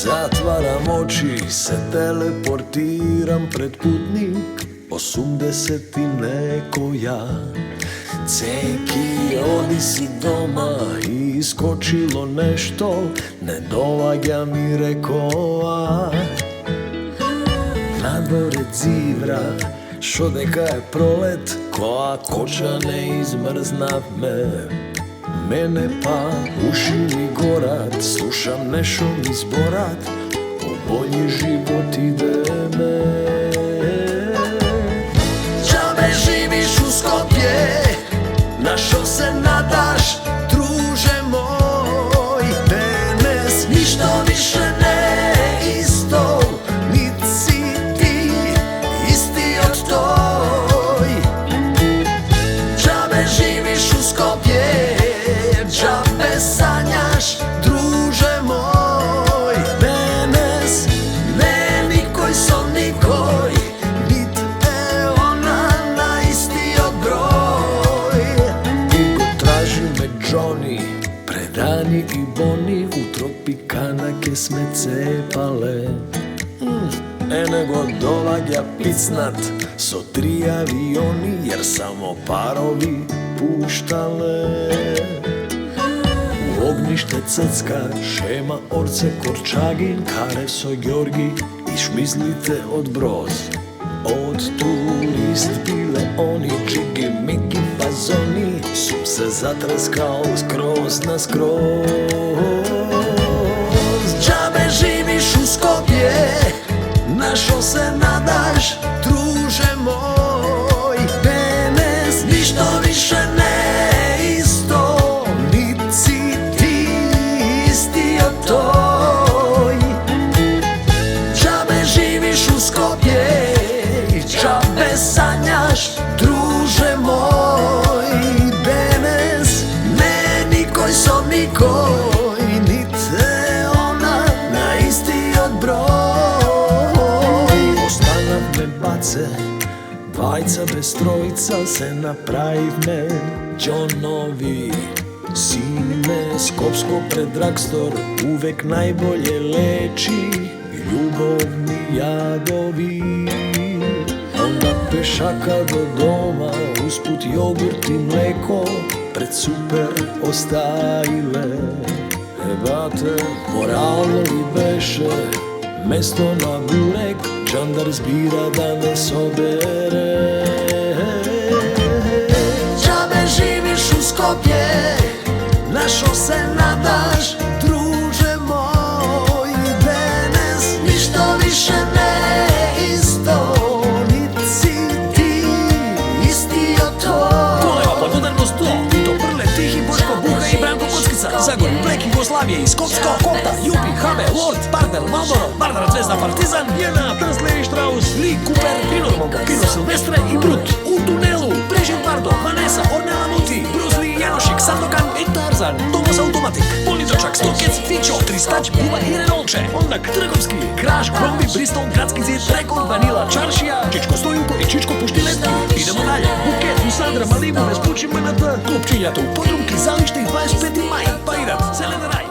Zatvaram oči, se teleportiram pred putnik 80 i neko ja. Ceki, odi si doma i iskočilo nešto, ne dovaga mi rekoa. Na dvore dzivra, šodeka je prolet, koja koča ne izmrznav me. Mene pa uši mi gorat, slušam nešom izborat, u bolji život ide me. Džabe živiš u Skopje, našo se nadaš, druže moj. Danas ništa više ne isto, nit si ti isti od toj. Džabe živiš u Skopje, džabe sanjaš, druže moj. Danas ne nikoj son nikoj, nit e ona na isti od broj. Igo traži me Johnny, predani i boni, u tropikanake sme cepale. Nego dolagja picnat, so 3 avioni, jer samo parovi puštale. Ognište cecka, šema orce Korčagin, Karev so Georgi i šmizlite od broz. Od turist bile oni, džigi, migi, bazoni, sup se zatreskao skroz na skroz. Džabe živiš u Skopje, našo se nadaš, druže moj. Danas ništa više ne isto, nit si ti isti od toj. Džabe živiš u Skopje, džabe sanjaš, druže moj. Danas ne nikoj son nikoj, nit e ona na isti od broj. Ostanav me bace, dvajca bez trojica, se napravime Johnovi. Sine, Skopsko pred dragstor uvek najbolje leči, ljubovni jadovi. Onda pešaka do doma, usput jogurt i mleko, pred super ostajile. Ebate, moralovi beše, mesto na burek, džandar zbira da ne sobere. Džabe živiš u Skopje, našo se nadaš, druže moj. Danas ništa više ne isto, nit si ti isti od toj. Koleva pod udarnost tlo, Tito Prle, Tihi, Boško Buha i Branko Kockica, Zagor, Black Jugoslavije, Skopsko, Kota, Jupi, Habe, Lord, Bardel, Malboro, Bardara Zvezda, Partizan, Jena, Prsley, Strauss, Lee, Cooper, Pino, Pino Silvestre i Brut. U tunelu, Brigitte Bardot, Vanessa, Ornella Muti, Bruce Lee, Janošik, Sandokan i Tarzan, Thomas Automatic, Politočak, Stokec, Fićo, Tristać, Buba i Renolče, Ondak, Trgovski, Kraš, Krombi, Bristol, Gradski zid, Rekord, Vanila, Čaršija, Čičko Stojunko i Čičko Puštiletki. Idemo dalje, Buket, Usadra, Malibu, Nespući, MNT, Klub Čiljata u Podrumki, Zalište i 25. maj, Pairat, Zeleni raj.